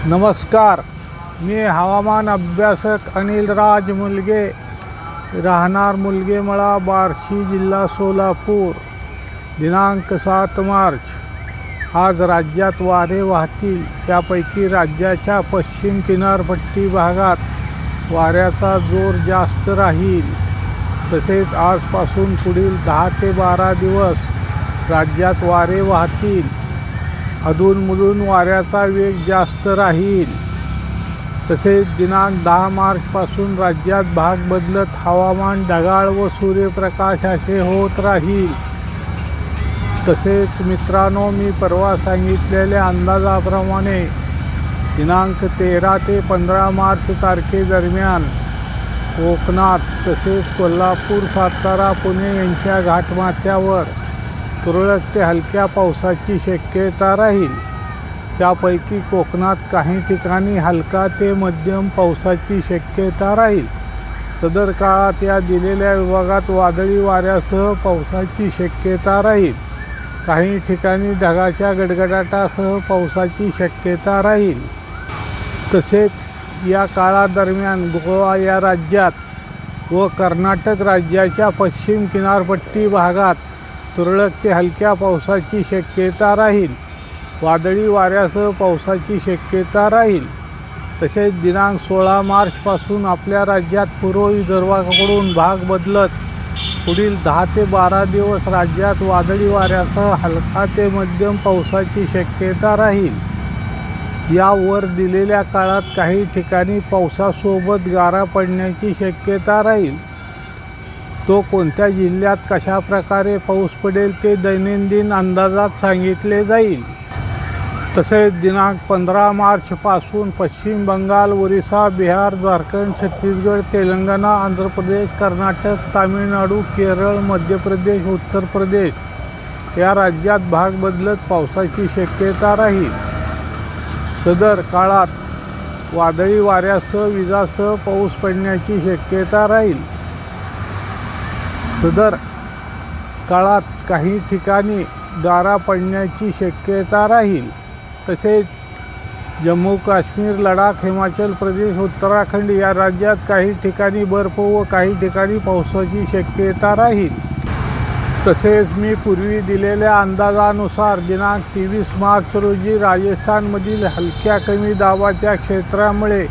नमस्कार, मी हवामान अभ्यासक अनिलराज मुलगे, राहणार मुलगेमळा, बार्शी, जिल्हा सोलापूर. दिनांक 7 मार्च. आज राज्यात वारे वाहतील. त्यापैकी राज्याच्या पश्चिम किनारपट्टी भागात वाऱ्याचा जोर जास्त राहील. तसेच आजपासून पुढील 10 ते 12 दिवस राज्यात वारे वाहतील. अधूनमधून वाऱ्याचा वेग जास्त राहील. तसेच दिनांक 10 मार्चपासून राज्यात भाग बदलत हवामान ढगाळ व सूर्यप्रकाश असे होत राहील. तसेच मित्रांनो, मी परवा सांगितलेल्या अंदाजाप्रमाणे दिनांक 13 ते 15 मार्च तारखेदरम्यान कोकणात तसेच कोल्हापूर, सातारा, पुणे यांच्या घाटमाथ्यावर तुरळक ते हलक्या पावसाची शक्यता राहील. त्यापैकी कोकणात काही ठिकाणी हलका ते मध्यम पावसाची शक्यता राहील. सदर काळात या दिलेल्या विभागात वादळी वाऱ्यासह पावसाची शक्यता राहील. काही ठिकाणी ढगाच्या गडगडाटासह पावसाची शक्यता राहील. तसेच या काळादरम्यान गोवा या राज्यात व कर्नाटक राज्याच्या पश्चिम किनारपट्टी भागात तुरळक ते हलक्या पावसाची शक्यता राहील. वादळी वाऱ्यासह पावसाची शक्यता राहील. तसेच दिनांक 16 मार्चपासून आपल्या राज्यात पूर्व विदर्भाकडून भाग बदलत पुढील 10 ते 12 दिवस राज्यात वादळी वाऱ्यासह हलका ते मध्यम पावसाची शक्यता राहील. यावर दिलेल्या काळात काही ठिकाणी पावसासोबत गारा पडण्याची शक्यता राहील. तो कोणत्या जिल्ह्यात कशा प्रकारे पाऊस पडेल ते दैनंदिन अंदाजात सांगितले जाईल. तसेच दिनांक 15 मार्चपासून पश्चिम बंगाल, ओरिसा, बिहार, झारखंड, छत्तीसगड, तेलंगणा, आंध्र प्रदेश, कर्नाटक, तामिळनाडू, केरळ, मध्य प्रदेश, उत्तर प्रदेश या राज्यात भाग बदलत पावसाची शक्यता राहील. सदर काळात वादळी वाऱ्यासह विजासह पाऊस पडण्याची शक्यता राहील. सदर काळात काही ठिकाणी गारा पडण्याची शक्यता राहील. तसेच जम्मू काश्मीर, लडाख, हिमाचल प्रदेश, उत्तराखंड या राज्यात काही ठिकाणी बर्फ व काही ठिकाणी पावसाची शक्यता राहील. तसेच मी पूर्वी दिलेल्या अंदाजानुसार दिनांक 23 मार्च रोजी राजस्थानमधील हलक्या कमी दाबाच्या क्षेत्रामुळे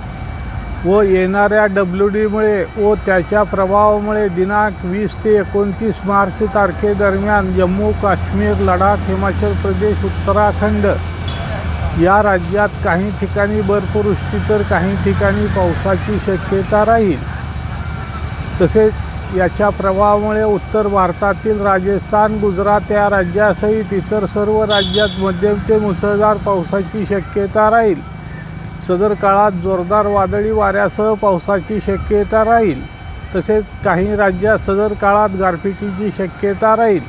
व येणाऱ्या WDमुळे व त्याच्या प्रभावामुळे दिनांक 20 ते 29 मार्च तारखेदरम्यान जम्मू काश्मीर, लडाख, हिमाचल प्रदेश, उत्तराखंड या राज्यात काही ठिकाणी बर्फवृष्टी तर काही ठिकाणी पावसाची शक्यता राहील. तसेच याच्या प्रभावामुळे उत्तर भारतातील राजस्थान, गुजरात या राज्यासहित इतर सर्व राज्यात मध्यम ते मुसळधार पावसाची शक्यता राहील. सदर काळात जोरदार वादळी वाऱ्यासह पावसाची शक्यता राहील. तसेच काही राज्यात सदर काळात गारपिटीची शक्यता राहील.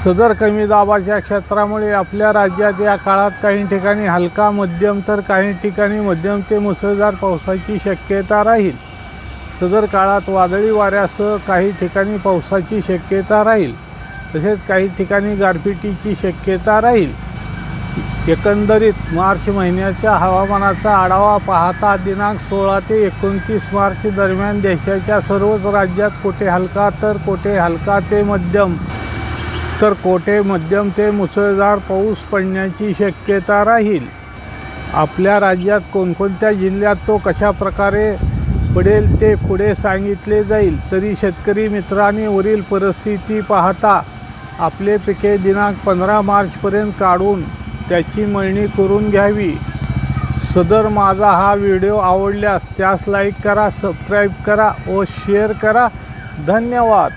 सदर कमी दाबाच्या क्षेत्रामुळे आपल्या राज्यात या काळात काही ठिकाणी हलका मध्यम तर काही ठिकाणी मध्यम ते मुसळधार पावसाची शक्यता राहील. सदर काळात वादळी वाऱ्यासह काही ठिकाणी पावसाची शक्यता राहील. तसेच काही ठिकाणी गारपिटीची शक्यता राहील. एकंदरीत मार्च महिन्याच्या हवामानाचा आढावा पाहता दिनांक 16 ते 29 मार्च दरम्यान देशाच्या सर्वच राज्यात कोठे हलका तर कोठे हलका ते मध्यम तर कोठे मध्यम ते मुसळधार पाऊस पडण्याची शक्यता राहील. आपल्या राज्यात कोणकोणत्या जिल्ह्यात तो कशा प्रकारे पडेल ते पुढे सांगितले जाईल. तरी शेतकरी मित्रांनी वरील परिस्थिती पाहता आपले पिके दिनांक 15 मार्चपर्यंत काढून त्याची मळणी करून घ्यावी. सदर माझा हा व्हिडिओ आवडल्यास त्यास लाईक करा, सबस्क्राईब करा व शेअर करा. धन्यवाद.